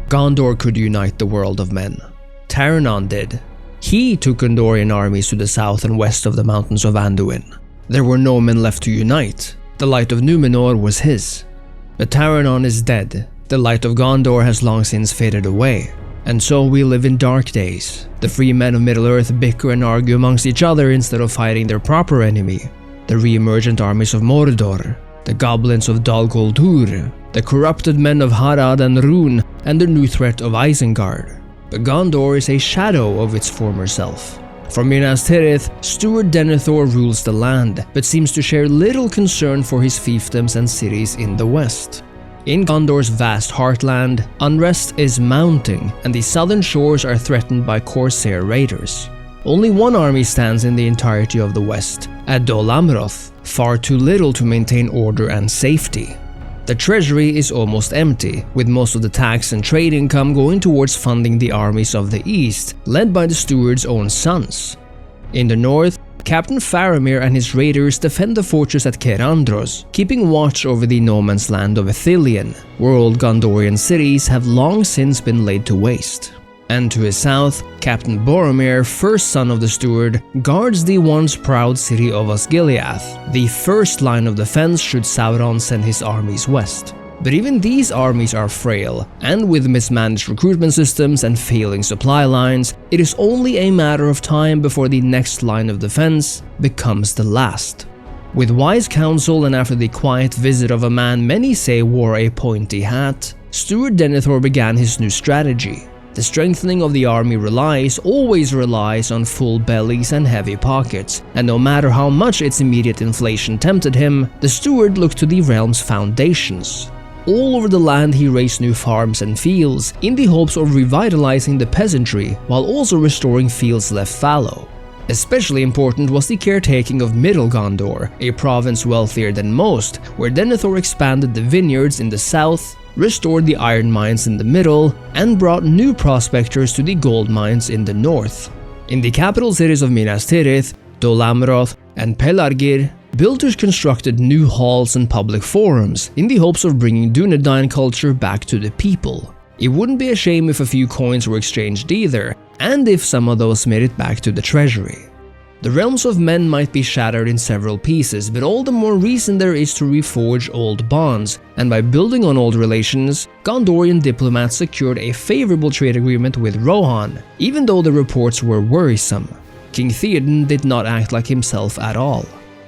Gondor could unite the world of men. Taranon did. He took Gondorian armies to the south and west of the mountains of Anduin. There were no men left to unite. The light of Numenor was his. But Taranon is dead. The light of Gondor has long since faded away. And so we live in dark days. The free men of Middle-earth bicker and argue amongst each other instead of fighting their proper enemy. The re-emergent armies of Mordor, the goblins of Dol Guldur, the corrupted men of Harad and Rún, and the new threat of Isengard. But Gondor is a shadow of its former self. From Minas Tirith, Steward Denethor rules the land, but seems to share little concern for his fiefdoms and cities in the west. In Gondor's vast heartland, unrest is mounting, and the southern shores are threatened by Corsair raiders. Only one army stands in the entirety of the west, at Dol Amroth, far too little to maintain order and safety. The treasury is almost empty, with most of the tax and trade income going towards funding the armies of the east, led by the steward's own sons. In the north, Captain Faramir and his raiders defend the fortress at Kerandros, keeping watch over the no man's land of Ithilien, where old Gondorian cities have long since been laid to waste. And to his south, Captain Boromir, first son of the steward, guards the once proud city of Osgiliath, the first line of defense should Sauron send his armies west. But even these armies are frail, and with mismanaged recruitment systems and failing supply lines, it is only a matter of time before the next line of defense becomes the last. With wise counsel and after the quiet visit of a man many say wore a pointy hat, Steward Denethor began his new strategy. The strengthening of the army always relies on full bellies and heavy pockets, and no matter how much its immediate inflation tempted him, the steward looked to the realm's foundations. All over the land he raised new farms and fields, in the hopes of revitalizing the peasantry while also restoring fields left fallow. Especially important was the caretaking of Middle Gondor, a province wealthier than most, where Denethor expanded the vineyards in the south, restored the iron mines in the middle, and brought new prospectors to the gold mines in the north. In the capital cities of Minas Tirith, Dol Amroth, and Pelargir, builders constructed new halls and public forums in the hopes of bringing Dunedain culture back to the people. It wouldn't be a shame if a few coins were exchanged either, and if some of those made it back to the treasury. The realms of men might be shattered in several pieces, but all the more reason there is to reforge old bonds, and by building on old relations, Gondorian diplomats secured a favorable trade agreement with Rohan, even though the reports were worrisome. King Theoden did not act like himself at all.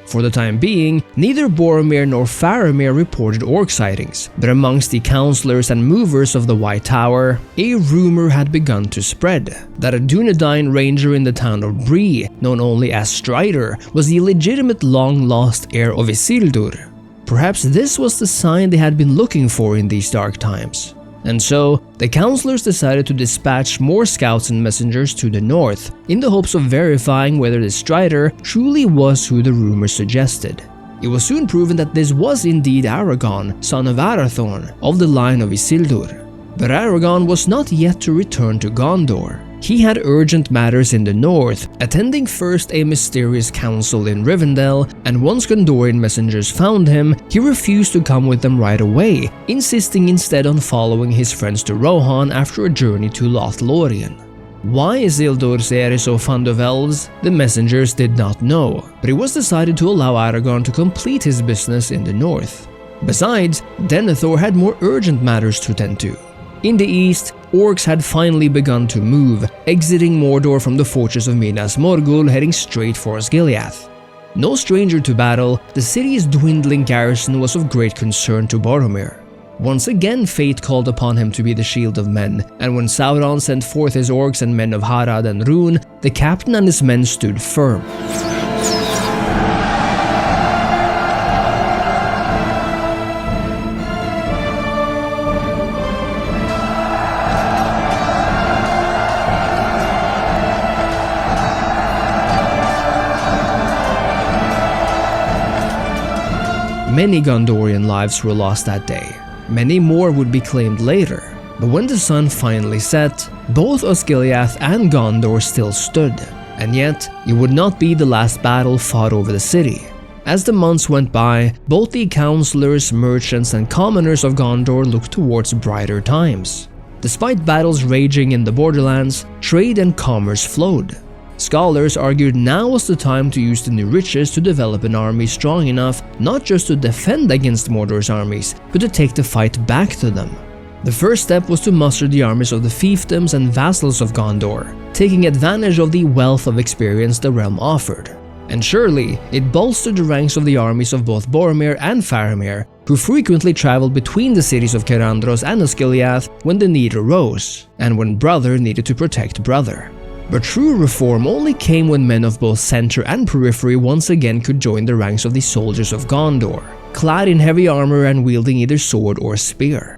For the time being, neither Boromir nor Faramir reported orc sightings, but amongst the counselors and movers of the White Tower, a rumor had begun to spread that a Dunedain ranger in the town of Bree, known only as Strider, was the legitimate long-lost heir of Isildur. Perhaps this was the sign they had been looking for in these dark times. And so, the counselors decided to dispatch more scouts and messengers to the north, in the hopes of verifying whether the Strider truly was who the rumors suggested. It was soon proven that this was indeed Aragorn, son of Arathorn, of the line of Isildur. But Aragorn was not yet to return to Gondor. He had urgent matters in the north, attending first a mysterious council in Rivendell, and once Gondorian messengers found him, he refused to come with them right away, insisting instead on following his friends to Rohan after a journey to Lothlorien. Why Isildur's heir is so fond of elves, the messengers did not know, but it was decided to allow Aragorn to complete his business in the north. Besides, Denethor had more urgent matters to tend to. In the east, orcs had finally begun to move, exiting Mordor from the fortress of Minas Morgul, heading straight for Osgiliath. No stranger to battle, the city's dwindling garrison was of great concern to Boromir. Once again fate called upon him to be the shield of men, and when Sauron sent forth his orcs and men of Harad and Rún, the captain and his men stood firm. Many Gondorian lives were lost that day. Many more would be claimed later. But when the sun finally set, both Osgiliath and Gondor still stood. And yet, it would not be the last battle fought over the city. As the months went by, both the counselors, merchants, and commoners of Gondor looked towards brighter times. Despite battles raging in the borderlands, trade and commerce flowed. Scholars argued now was the time to use the new riches to develop an army strong enough not just to defend against Mordor's armies, but to take the fight back to them. The first step was to muster the armies of the fiefdoms and vassals of Gondor, taking advantage of the wealth of experience the realm offered. And surely, it bolstered the ranks of the armies of both Boromir and Faramir, who frequently traveled between the cities of Caradhras and Osgiliath when the need arose, and when brother needed to protect brother. But true reform only came when men of both center and periphery once again could join the ranks of the soldiers of Gondor, clad in heavy armor and wielding either sword or spear.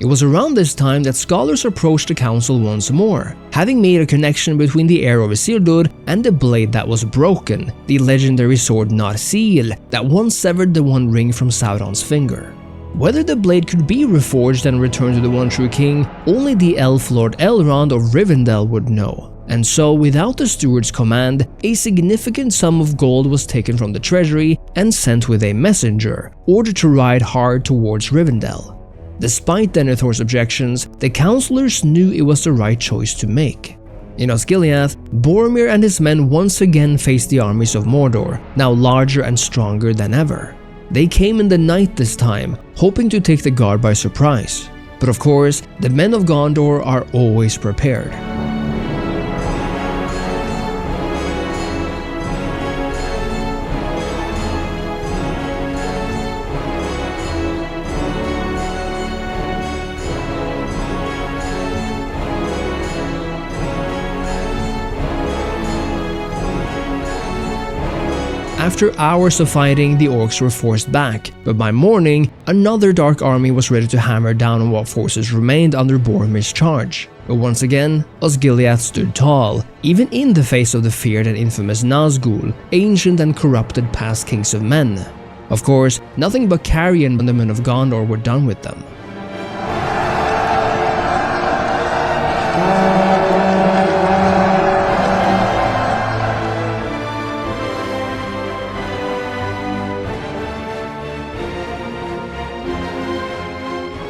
It was around this time that scholars approached the council once more, having made a connection between the heir of Isildur and the blade that was broken, the legendary sword Narsil that once severed the One Ring from Sauron's finger. Whether the blade could be reforged and returned to the one true king, only the elf lord Elrond of Rivendell would know. And so, without the steward's command, a significant sum of gold was taken from the treasury and sent with a messenger, ordered to ride hard towards Rivendell. Despite Denethor's objections, the councillors knew it was the right choice to make. In Osgiliath, Boromir and his men once again faced the armies of Mordor, now larger and stronger than ever. They came in the night this time, hoping to take the guard by surprise. But of course, the men of Gondor are always prepared. After hours of fighting, the orcs were forced back, but by morning, another dark army was ready to hammer down on what forces remained under Boromir's charge. But once again, Osgiliath stood tall, even in the face of the feared and infamous Nazgul, ancient and corrupted past kings of men. Of course, nothing but carrion and the men of Gondor were done with them.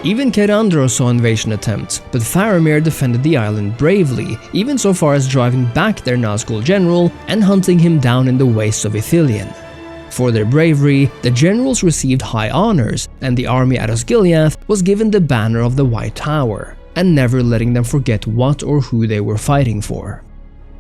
Even Caradhras saw invasion attempts, but Faramir defended the island bravely, even so far as driving back their Nazgul general and hunting him down in the wastes of Ithilien. For their bravery, the generals received high honors, and the army at Osgiliath was given the banner of the White Tower, and never letting them forget what or who they were fighting for.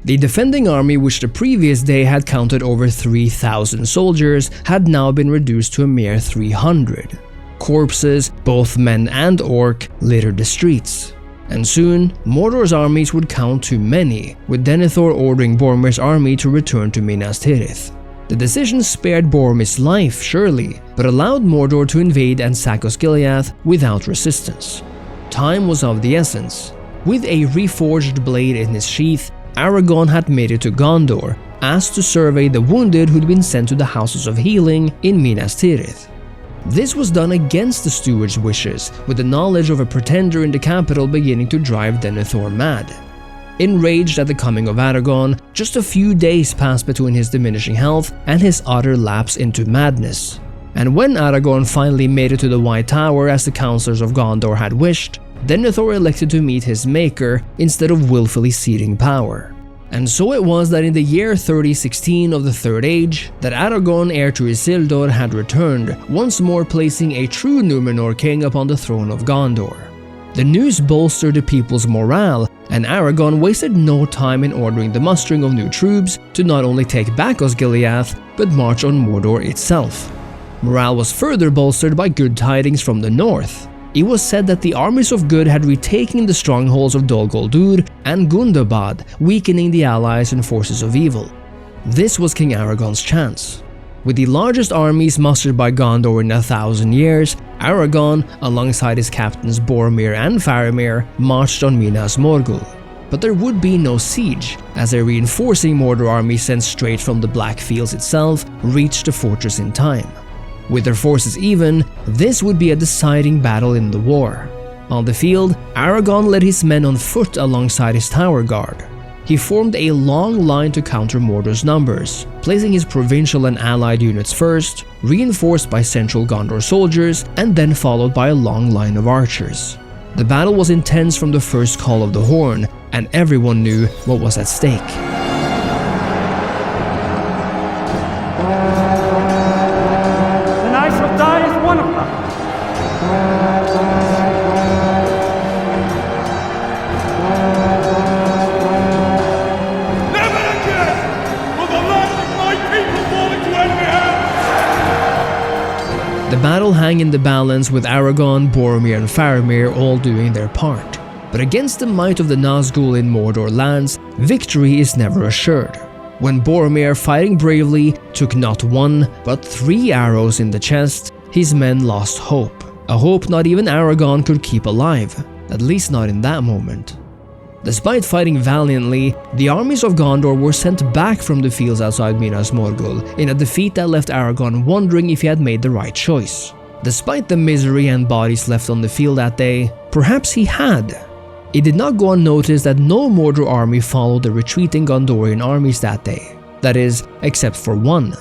The defending army, which the previous day had counted over 3,000 soldiers, had now been reduced to a mere 300. Corpses, both men and orc, littered the streets. And soon, Mordor's armies would count too many, with Denethor ordering Boromir's army to return to Minas Tirith. The decision spared Boromir's life, surely, but allowed Mordor to invade and sack Osgiliath without resistance. Time was of the essence. With a reforged blade in his sheath, Aragorn had made it to Gondor, asked to survey the wounded who'd been sent to the Houses of Healing in Minas Tirith. This was done against the steward's wishes, with the knowledge of a pretender in the capital beginning to drive Denethor mad. Enraged at the coming of Aragorn, just a few days passed between his diminishing health and his utter lapse into madness. And when Aragorn finally made it to the White Tower as the councillors of Gondor had wished, Denethor elected to meet his maker instead of willfully ceding power. And so it was that in the year 3016 of the Third Age, that Aragorn, heir to Isildur, had returned, once more placing a true Númenor king upon the throne of Gondor. The news bolstered the people's morale, and Aragorn wasted no time in ordering the mustering of new troops to not only take back Osgiliath, but march on Mordor itself. Morale was further bolstered by good tidings from the north. It was said that the armies of good had retaken the strongholds of Dol Guldur and Gundabad, weakening the allies and forces of evil. This was King Aragorn's chance. With the largest armies mustered by Gondor in 1,000 years, Aragorn, alongside his captains Boromir and Faramir, marched on Minas Morgul. But there would be no siege, as a reinforcing Mordor army sent straight from the Black Fields itself reached the fortress in time. With their forces even, this would be a deciding battle in the war. On the field, Aragorn led his men on foot alongside his tower guard. He formed a long line to counter Mordor's numbers, placing his provincial and allied units first, reinforced by central Gondor soldiers, and then followed by a long line of archers. The battle was intense from the first call of the horn, and everyone knew what was at stake. Then I shall die as one of them. Never again will the land of my people fall into enemy hands! The battle hung in the balance, with Aragorn, Boromir and Faramir all doing their part. But against the might of the Nazgul in Mordor lands, victory is never assured. When Boromir, fighting bravely, took not one but 3 arrows in the chest, his men lost hope. A hope not even Aragorn could keep alive, at least not in that moment. Despite fighting valiantly, the armies of Gondor were sent back from the fields outside Minas Morgul in a defeat that left Aragorn wondering if he had made the right choice. Despite the misery and bodies left on the field that day, perhaps he had. It did not go unnoticed that no Mordor army followed the retreating Gondorian armies that day. That is, except for one.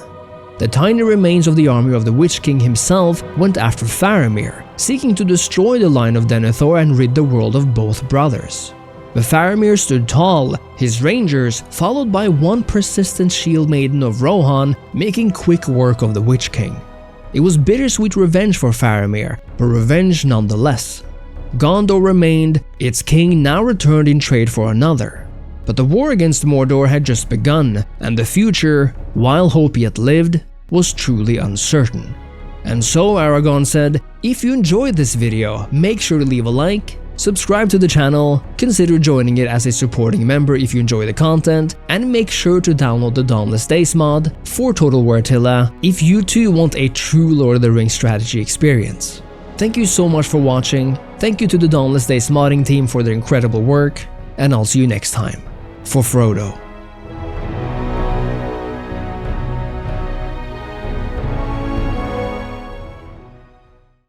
The tiny remains of the army of the Witch King himself went after Faramir, seeking to destroy the line of Denethor and rid the world of both brothers. But Faramir stood tall, his rangers, followed by one persistent shield maiden of Rohan, making quick work of the Witch King. It was bittersweet revenge for Faramir, but revenge nonetheless. Gondor remained, its king now returned in trade for another. But the war against Mordor had just begun, and the future, while hope yet lived, was truly uncertain. And so Aragorn said, if you enjoyed this video, make sure to leave a like, subscribe to the channel, consider joining it as a supporting member if you enjoy the content, and make sure to download the Dawnless Days mod for Total War Attila if you too want a true Lord of the Rings strategy experience. Thank you so much for watching, thank you to the Dawnless Days modding team for their incredible work, and I'll see you next time. For Frodo.